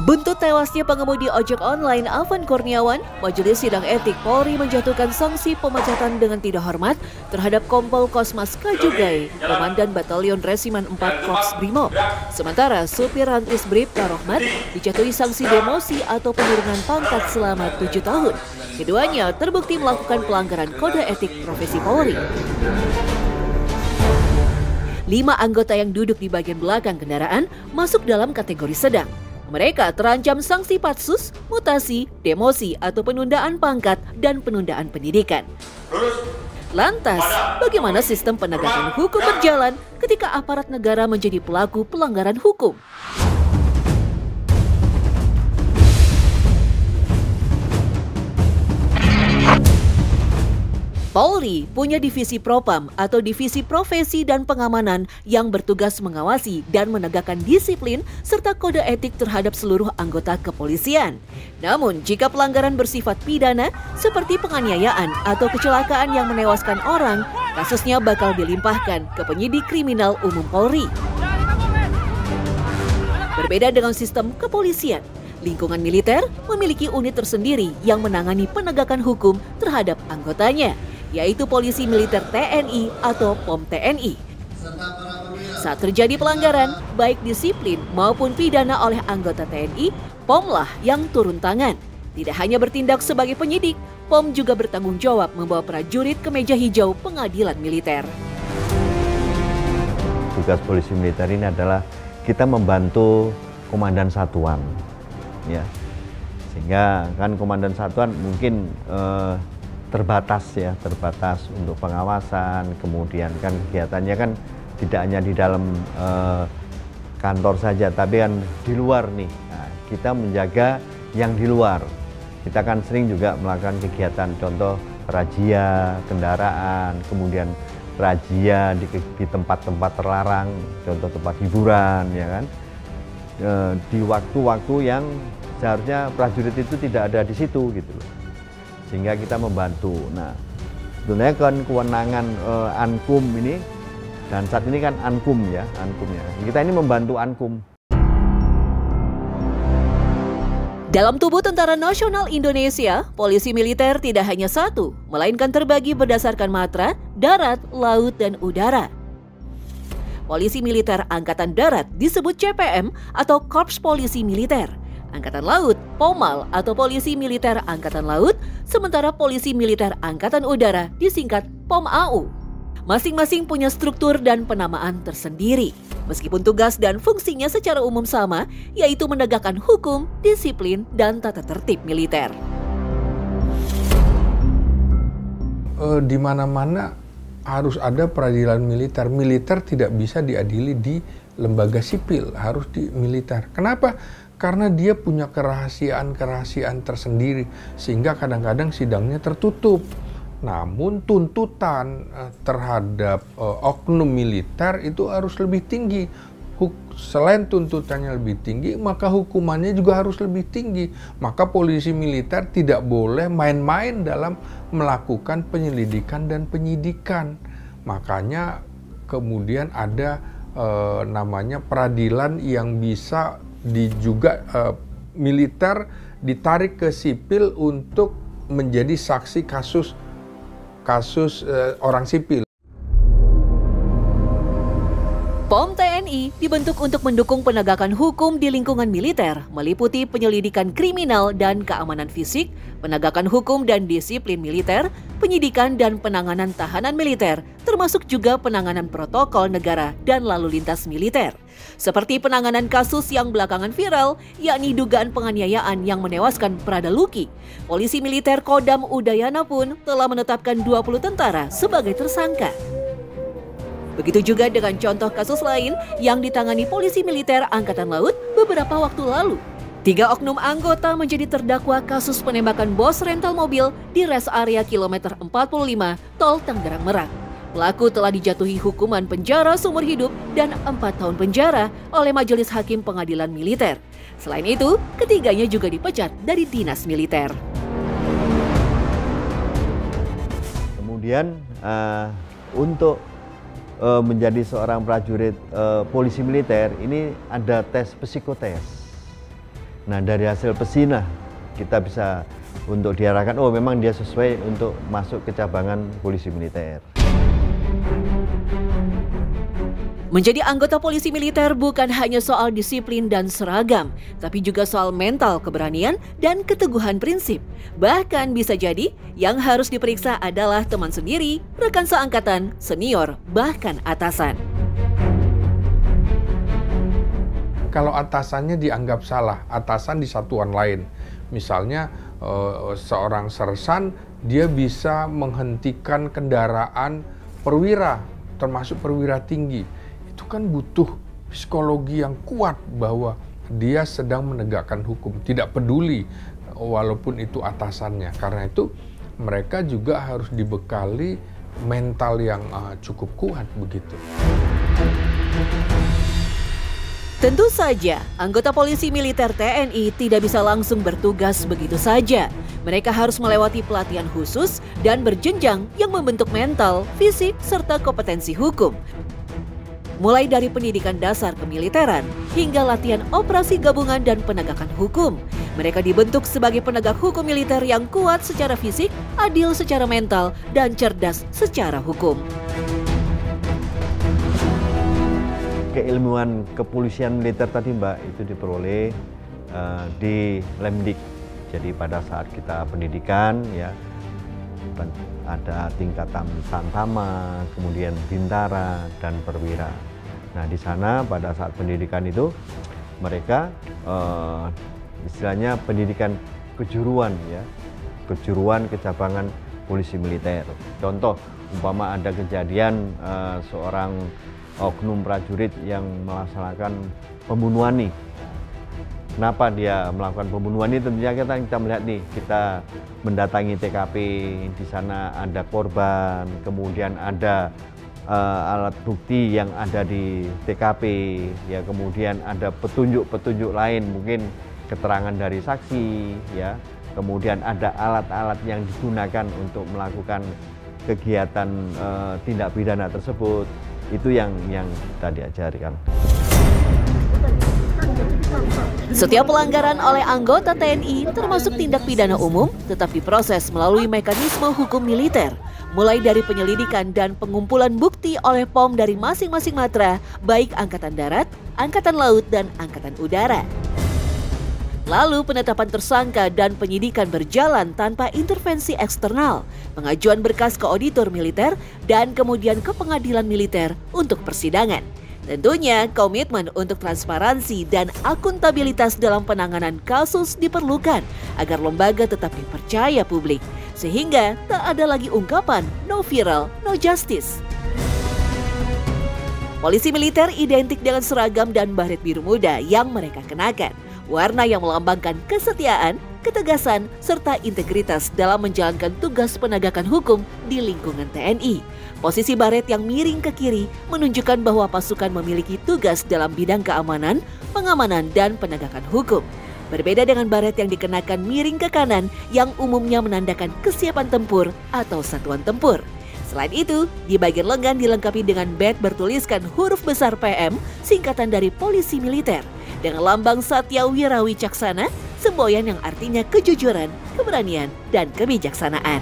Buntut tewasnya pengemudi ojek online Afan Kurniawan, Majelis Sidang Etik Polri menjatuhkan sanksi pemecatan dengan tidak hormat terhadap Kompol Kosmas Kajugai, Komandan Batalion Resimen 4 Korps Brimob. Sementara supir Rantis Bribka Rohmat dijatuhi sanksi demosi atau penurunan pangkat selama 7 tahun. Keduanya terbukti melakukan pelanggaran kode etik profesi Polri. 5 anggota yang duduk di bagian belakang kendaraan masuk dalam kategori sedang. Mereka terancam sanksi patsus, mutasi, demosi atau penundaan pangkat dan penundaan pendidikan. Lantas, bagaimana sistem penegakan hukum berjalan ketika aparat negara menjadi pelaku pelanggaran hukum? Polri punya divisi Propam atau divisi profesi dan pengamanan yang bertugas mengawasi dan menegakkan disiplin serta kode etik terhadap seluruh anggota kepolisian. Namun jika pelanggaran bersifat pidana seperti penganiayaan atau kecelakaan yang menewaskan orang, kasusnya bakal dilimpahkan ke penyidik kriminal umum Polri. Berbeda dengan sistem kepolisian, lingkungan militer memiliki unit tersendiri yang menangani penegakan hukum terhadap anggotanya, yaitu Polisi Militer TNI atau POM TNI. Saat terjadi pelanggaran, baik disiplin maupun pidana oleh anggota TNI, POM lah yang turun tangan. Tidak hanya bertindak sebagai penyidik, POM juga bertanggung jawab membawa prajurit ke meja hijau pengadilan militer. Tugas polisi militer ini adalah kita membantu komandan satuan, ya, sehingga kan komandan satuan mungkin terbatas untuk pengawasan, kemudian kan kegiatannya kan tidak hanya di dalam kantor saja, tapi kan di luar nih. Nah, kita menjaga yang di luar. Kita kan sering juga melakukan kegiatan, contoh razia kendaraan, kemudian razia di tempat-tempat terlarang, contoh tempat hiburan, ya kan. Di waktu-waktu yang seharusnya prajurit itu tidak ada di situ gitu loh. Sehingga kita membantu. Nah, sebenarnya kan kewenangan Ankum ini, dan saat ini kan Ankum ya, Ankumnya. Kita ini membantu Ankum. Dalam tubuh Tentara Nasional Indonesia, polisi militer tidak hanya satu, melainkan terbagi berdasarkan matra, darat, laut, dan udara. Polisi Militer Angkatan Darat disebut CPM atau Korps Polisi Militer. Angkatan Laut, Pomal atau Polisi Militer Angkatan Laut, sementara Polisi Militer Angkatan Udara disingkat POM-AU. Masing-masing punya struktur dan penamaan tersendiri, meskipun tugas dan fungsinya secara umum sama, yaitu menegakkan hukum, disiplin, dan tata tertib militer. Di mana-mana harus ada peradilan militer. Militer tidak bisa diadili di lembaga sipil, harus di militer. Kenapa? Karena dia punya kerahasiaan tersendiri, sehingga kadang-kadang sidangnya tertutup. Namun tuntutan terhadap oknum militer itu harus lebih tinggi. Selain tuntutannya lebih tinggi, maka hukumannya juga harus lebih tinggi. Maka polisi militer tidak boleh main-main dalam melakukan penyelidikan dan penyidikan. Makanya kemudian ada namanya peradilan yang bisa juga militer ditarik ke sipil untuk menjadi saksi kasus orang sipil. POM TNI dibentuk untuk mendukung penegakan hukum di lingkungan militer, meliputi penyelidikan kriminal dan keamanan fisik, penegakan hukum dan disiplin militer, penyidikan dan penanganan tahanan militer, termasuk juga penanganan protokol negara dan lalu lintas militer. Seperti penanganan kasus yang belakangan viral, yakni dugaan penganiayaan yang menewaskan Prada Luki. Polisi militer Kodam Udayana pun telah menetapkan 20 tentara sebagai tersangka. Begitu juga dengan contoh kasus lain yang ditangani Polisi Militer Angkatan Laut beberapa waktu lalu. 3 oknum anggota menjadi terdakwa kasus penembakan bos rental mobil di res area kilometer 45 Tol Tangerang Merak. Pelaku telah dijatuhi hukuman penjara seumur hidup dan 4 tahun penjara oleh Majelis Hakim Pengadilan Militer. Selain itu, ketiganya juga dipecat dari dinas militer. Kemudian untuk menjadi seorang prajurit polisi militer ini ada tes psikotes. Nah, dari hasil pesinah kita bisa untuk diarahkan, oh memang dia sesuai untuk masuk ke cabangan polisi militer. Menjadi anggota polisi militer bukan hanya soal disiplin dan seragam, tapi juga soal mental keberanian dan keteguhan prinsip. Bahkan bisa jadi yang harus diperiksa adalah teman sendiri, rekan seangkatan, senior, bahkan atasan. Kalau atasannya dianggap salah, atasan di satuan lain, misalnya seorang sersan, dia bisa menghentikan kendaraan perwira, termasuk perwira tinggi. Itu kan butuh psikologi yang kuat bahwa dia sedang menegakkan hukum, tidak peduli walaupun itu atasannya. Karena itu mereka juga harus dibekali mental yang cukup kuat begitu. Tentu saja, anggota polisi militer TNI tidak bisa langsung bertugas begitu saja. Mereka harus melewati pelatihan khusus dan berjenjang yang membentuk mental, fisik, serta kompetensi hukum. Mulai dari pendidikan dasar kemiliteran hingga latihan operasi gabungan dan penegakan hukum. Mereka dibentuk sebagai penegak hukum militer yang kuat secara fisik, adil secara mental, dan cerdas secara hukum. Keilmuan kepolisian militer tadi Mbak itu diperoleh di Lemdik. Jadi pada saat kita pendidikan ya ada tingkatan Tantama, kemudian Bintara dan Perwira. Nah di sana pada saat pendidikan itu mereka istilahnya pendidikan kejuruan ya, kejuruan kecabangan polisi militer. Contoh umpama ada kejadian seorang oknum prajurit yang melaksanakan pembunuhan nih. Kenapa dia melakukan pembunuhan ini? Tentunya kita melihat nih, kita mendatangi TKP, di sana ada korban, kemudian ada alat bukti yang ada di TKP, ya kemudian ada petunjuk-petunjuk lain, mungkin keterangan dari saksi, ya kemudian ada alat-alat yang digunakan untuk melakukan kegiatan tindak pidana tersebut. Itu yang kita diajarkan. Setiap pelanggaran oleh anggota TNI termasuk tindak pidana umum tetap diproses melalui mekanisme hukum militer, mulai dari penyelidikan dan pengumpulan bukti oleh POM dari masing-masing matra, baik Angkatan Darat, Angkatan Laut, dan Angkatan Udara. Lalu penetapan tersangka dan penyidikan berjalan tanpa intervensi eksternal, pengajuan berkas ke auditor militer, dan kemudian ke pengadilan militer untuk persidangan. Tentunya komitmen untuk transparansi dan akuntabilitas dalam penanganan kasus diperlukan agar lembaga tetap dipercaya publik, sehingga tak ada lagi ungkapan no viral, no justice. Polisi militer identik dengan seragam dan baret biru muda yang mereka kenakan. Warna yang melambangkan kesetiaan, ketegasan, serta integritas dalam menjalankan tugas penegakan hukum di lingkungan TNI. Posisi baret yang miring ke kiri menunjukkan bahwa pasukan memiliki tugas dalam bidang keamanan, pengamanan, dan penegakan hukum. Berbeda dengan baret yang dikenakan miring ke kanan yang umumnya menandakan kesiapan tempur atau satuan tempur. Selain itu, di bagian lengan dilengkapi dengan badge bertuliskan huruf besar PM, singkatan dari polisi militer, dengan lambang Satya Wira Wicaksana, semboyan yang artinya kejujuran, keberanian, dan kebijaksanaan.